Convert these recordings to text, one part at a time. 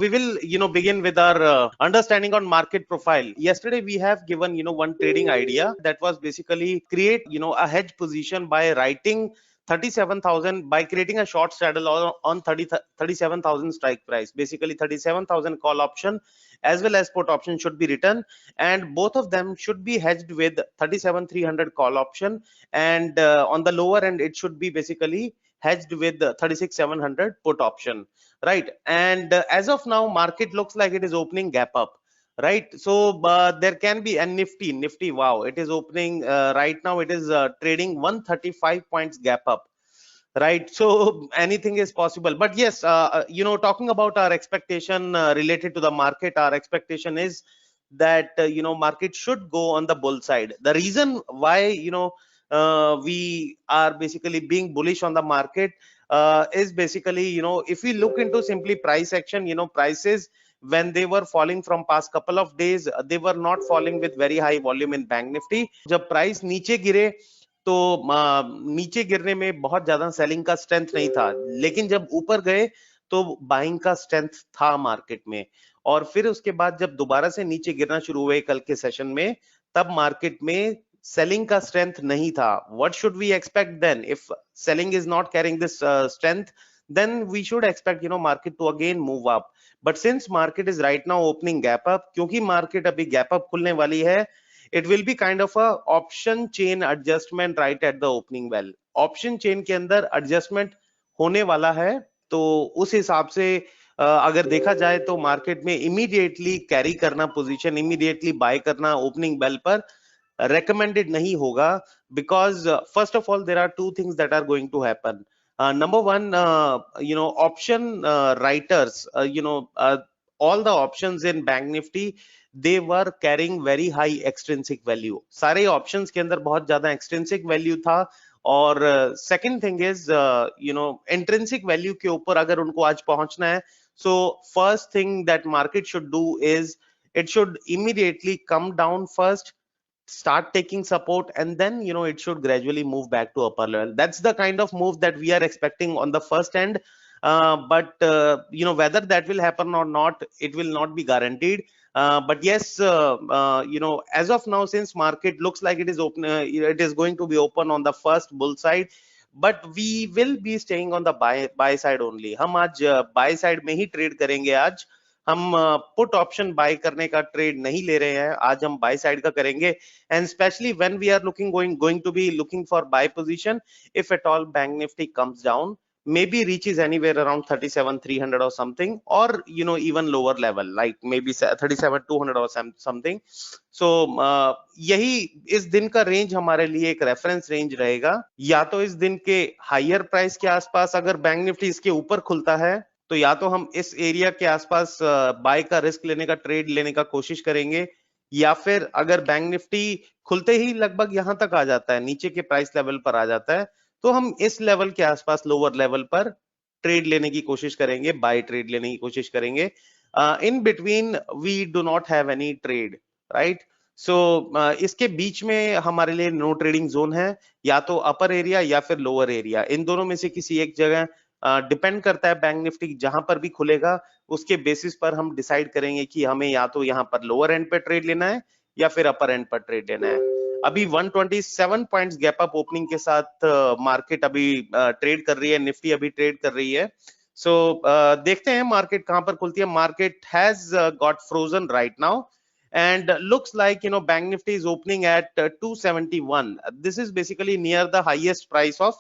We will, begin with our understanding on market profile. Yesterday, we have given, one trading idea that was basically create, a hedge position by writing 37,000 by creating a short straddle on 37,000 strike price. Basically, 37,000 call option as well as put option should be written, and both of them should be hedged with 37,300 call option, and on the lower end, it should be basically hedged with 36,700 put option, right? And as of now, market looks like it is opening gap up, right? So there can be a nifty, wow, it is opening right now, it is trading 135 points gap up, right? So anything is possible. But yes, talking about our expectation related to the market, our expectation is that market should go on the bull side. The reason why we are basically being bullish on the market is basically, if we look into simply price action, prices when they were falling from past couple of days, they were not falling with very high volume in bank nifty. जब price नीचे गिरे तो नीचे गिरने में बहुत ज्यादा selling का स्ट्रेंथ नहीं था, लेकिन जब ऊपर गए तो बाइंग का स्ट्रेंथ था मार्केट में। और फिर उसके बाद जब दोबारा से नीचे गिरना शुरू हुए कल के सेशन में, तब मार्केट में selling का strength नहीं था। What should we expect then? If selling is not carrying this strength, then we should expect market to again move up. But since market is right now opening gap up, क्योंकि market अभी gap up खुलने वाली है, it will be kind of a option chain adjustment right at the opening bell. Option chain के अंदर adjustment होने वाला है, तो उस हिसाब से अगर देखा जाए तो मार्केट में इमीडिएटली कैरी करना पोजीशन, इमीडिएटली बाय करना ओपनिंग बेल पर recommended nahi hoga, because first of all there are two things that are going to happen. Number one, option writers, all the options in bank nifty, they were carrying very high extrinsic value. सारे options के अंदर बहुत ज्यादा extrinsic value था। और second thing is, intrinsic value के ऊपर अगर उनको आज पहुंचना है, so first thing that market should do is it should immediately come down first, start taking support, and then it should gradually move back to upper level. That's the kind of move that we are expecting on the first end. But whether that will happen or not, it will not be guaranteed. But yes, as of now, since market looks like it is open, it is going to be open on the first bull side, but we will be staying on the buy side only. हम आज buy side में ही trade करेंगे। आज हम put option buy करने का trade नहीं ले रहे हैं, आज हम बाय साइड का करेंगे। And especially when we are going to be looking for buy position, if at all Bank Nifty comes down, maybe reaches anywhere around 37,300 or something, or even lower level like maybe 37,200 or something. So यही इस दिन का range हमारे लिए एक reference range रहेगा। या तो इस दिन के हायर प्राइस के आसपास अगर बैंक निफ्टी इसके ऊपर खुलता है, तो या तो हम इस एरिया के आसपास बाय का रिस्क लेने का, ट्रेड लेने का कोशिश करेंगे, या फिर अगर बैंक निफ्टी खुलते ही लगभग यहां तक आ जाता है, नीचे के प्राइस लेवल पर आ जाता है, तो हम इस लेवल के आसपास लोअर लेवल पर ट्रेड लेने की कोशिश करेंगे, बाय ट्रेड लेने की कोशिश करेंगे। In between we do not have any trade, right? So इसके बीच में हमारे लिए नो ट्रेडिंग जोन है, या तो अपर एरिया या फिर लोअर एरिया, इन दोनों में से किसी एक जगह डिपेंड करता है। बैंक निफ्टी जहां पर भी खुलेगा उसके बेसिस पर हम डिसाइड करेंगे कि हमें या तो यहाँ पर लोअर एंड पे ट्रेड लेना है या फिर अपर एंड पर ट्रेड लेना है। अभी 127 पॉइंट्स गैप अप ओपनिंग के साथ मार्केट अभी ट्रेड कर रही है, निफ्टी अभी ट्रेड कर रही है। सो देखते हैं मार्केट कहां पर खुलती है। Market has got frozen right now and looks like bank nifty is opening at 271. This is basically near the highest price of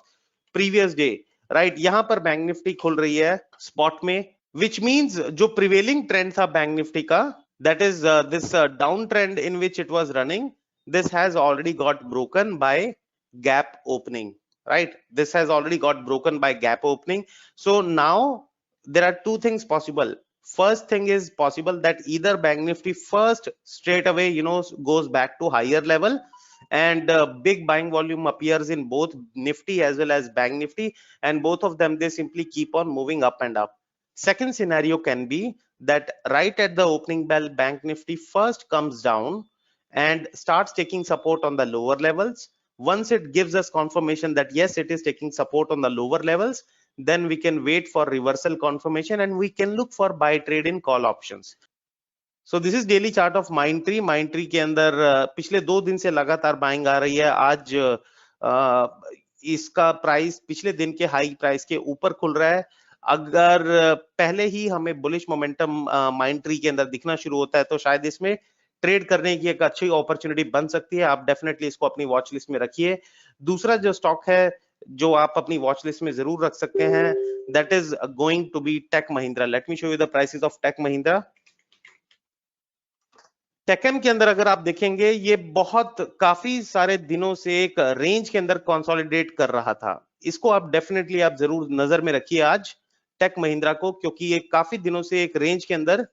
previous day, right? यहाँ पर बैंक निफ्टी खुल रही है स्पॉट में, which means जो prevailing trend था bank Nifty का, that is this down trend in which it was running, this has already got broken by gap opening, right? This has already got broken by gap opening. So now there are two things possible. First thing is possible that either bank nifty first straight away goes back to higher level, and big buying volume appears in both nifty as well as bank nifty, and both of them, they simply keep on moving up and up. Second scenario can be that right at the opening bell, bank nifty first comes down and starts taking support on the lower levels. Once it gives us confirmation that yes, it is taking support on the lower levels, then we can wait for reversal confirmation and we can look for buy trade in call options. So this is daily chart of Mindtree. Mindtree के अंदर पिछले 2 दिन से लगातार buying आ रही है. आज इसका प्राइस पिछले दिन के हाई प्राइस के ऊपर खुल रहा है. अगर पहले ही हमें बुलिश मोमेंटम माइंडट्री के अंदर दिखना शुरू होता है तो शायद इसमें ट्रेड करने की एक अच्छी अपॉर्चुनिटी बन सकती है. आप डेफिनेटली इसको अपनी वॉच लिस्ट में रखिए. दूसरा जो स्टॉक है जो आप अपनी वॉच लिस्ट में जरूर रख सकते हैं, that is going to be Tech Mahindra. Let me show you the prices of Tech Mahindra. टेकम के अंदर अगर आप देखेंगे ये बहुत काफी सारे दिनों से एक रेंज के अंदर कंसोलिडेट कर रहा था. इसको आप डेफिनेटली आप जरूर नजर में रखिए आज टेक महिंद्रा को, क्योंकि ये काफी दिनों से एक रेंज के अंदर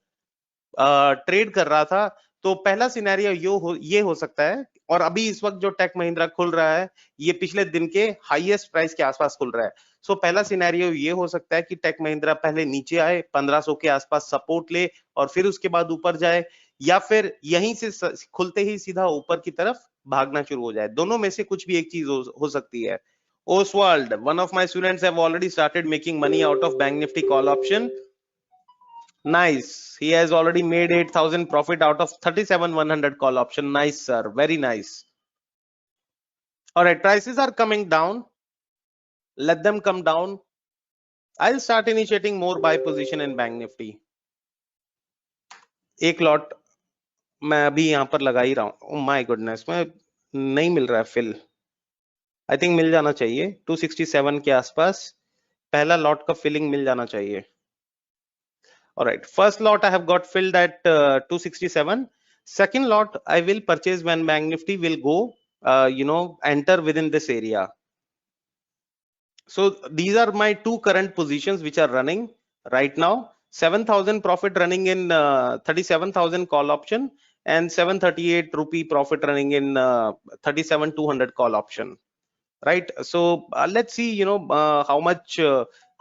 ट्रेड कर रहा था. तो पहला सिनेरियो ये हो सकता है, और अभी इस वक्त जो टेक महिंद्रा खुल रहा है ये पिछले दिन के हाईएस्ट प्राइस के आसपास खुल रहा है. सो पहला सिनेरियो ये हो सकता है कि टेक महिंद्रा पहले नीचे आए, 1500 के आसपास सपोर्ट ले और फिर उसके बाद ऊपर जाए, या फिर यहीं से खुलते ही सीधा ऊपर की तरफ भागना शुरू हो जाए. दोनों में से कुछ भी एक चीज हो सकती है. Oswald, one of my students have already started making money out of Bank Nifty call option. Nice. He has already made 8,000 profit out of 37,100 call option. Nice, sir. Very nice. All right, prices are coming down. Let them come down. I'll start initiating more buy position in Bank Nifty. एक lot मैं अभी यहाँ पर लगा ही रहा हूँ. Oh my goodness, मैं नहीं मिल रहा है फिल. आई थिंक मिल जाना चाहिए 267 के आसपास. पहला लॉट का फिलिंग मिल जाना चाहिए. Alright, first lot I have got filled at 267. Second lot I will purchase when Bank Nifty will go, enter within this area. So these are my two current positions which are running right now. 7,000 profit running in 37,000 call option and 738 rupee profit running in 37,200 call option. Right. So let's see, how much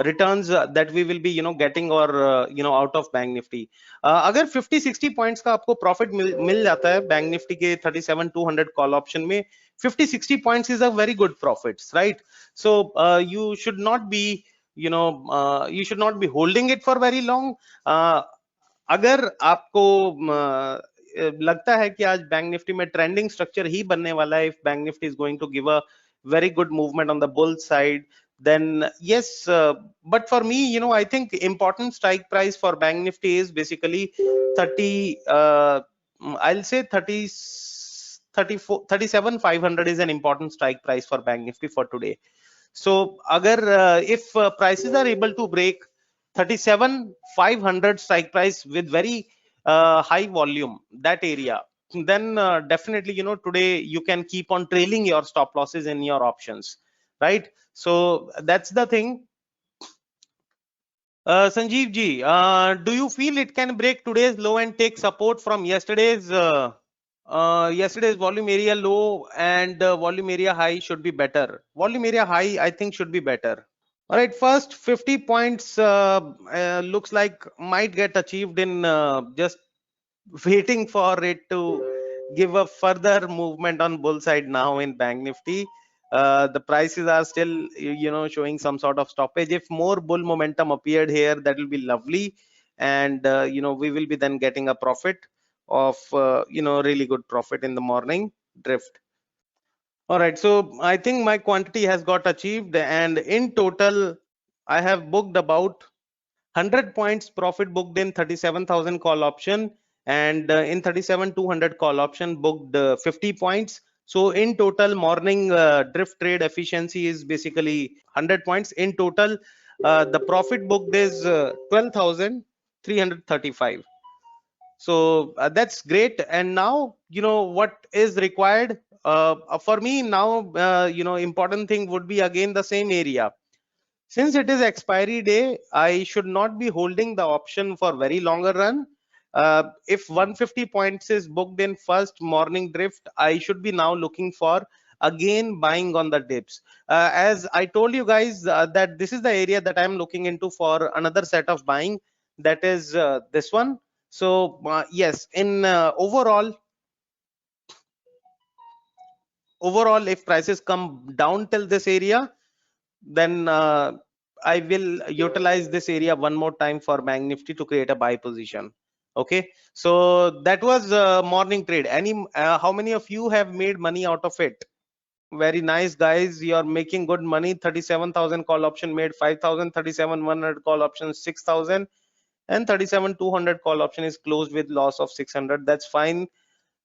returns that we will be, getting or, out of Bank Nifty. अगर 50-60 points का आपको profit मिल जाता है Bank Nifty के 37,200 call option में, 50-60 points is a very good profits, right? So you should not be, you should not be holding it for very long. अगर आपको लगता है कि आज बैंक निफ्टी में ट्रेंडिंग स्ट्रक्चर ही बनने वाला है, if Bank Nifty is going to give a very good movement on the bull side, then yes, but for me, I think important strike price for Bank Nifty is basically 30, I'll say 30, 34, 37,500 is an important strike price for Bank Nifty for today. So agar if prices are able to break 37,500 strike price with very high volume, that area, then definitely, today you can keep on trailing your stop losses in your options, right? So that's the thing. Sanjeev ji, do you feel it can break today's low and take support from yesterday's volume area low, and volume area high should be better? Volume area high, I think, should be better. All right, first 50 points looks like might get achieved in just waiting for it to give a further movement on bull side now in Bank Nifty. The prices are still, showing some sort of stoppage. If more bull momentum appeared here, that will be lovely, and we will be then getting a profit of really good profit in the morning drift. All right, so I think my quantity has got achieved, and in total I have booked about 100 points profit booked in 37,000 call option, and in 37,200 call option booked 50 points. So in total morning drift trade efficiency is basically 100 points. In total the profit booked is 12,335. So that's great. And now, what is required for me now, important thing would be again the same area. Since it is expiry day, I should not be holding the option for very longer run. If 150 points is booked in first morning drift, I should be now looking for again buying on the dips. As I told you guys that this is the area that I'm looking into for another set of buying, that is this one. So yes, in overall, if prices come down till this area, then I will utilize this area one more time for Bank Nifty to create a buy position. Okay, so that was morning trade. How many of you have made money out of it? Very nice, guys. You're making good money. 37,000 call option made 5,000, 37,100 call option 6,000, and 37,200 call option is closed with loss of 600. That's fine.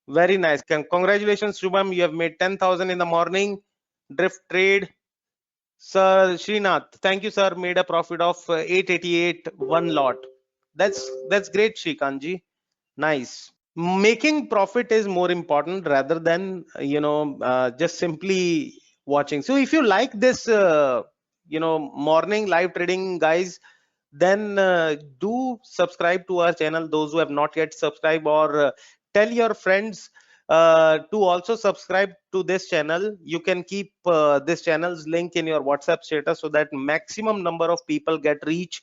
Very nice. Congratulations, Shubham. You have made 10,000 in the morning. Drift trade. Sir Srinath, thank you, sir. Made a profit of 888 one lot. That's great, Srikanji. Nice. Making profit is more important rather than just simply watching. So if you like this morning live trading, guys, then do subscribe to our channel, those who have not yet subscribed, or tell your friends to also subscribe to this channel. You can keep this channel's link in your WhatsApp status so that maximum number of people get reach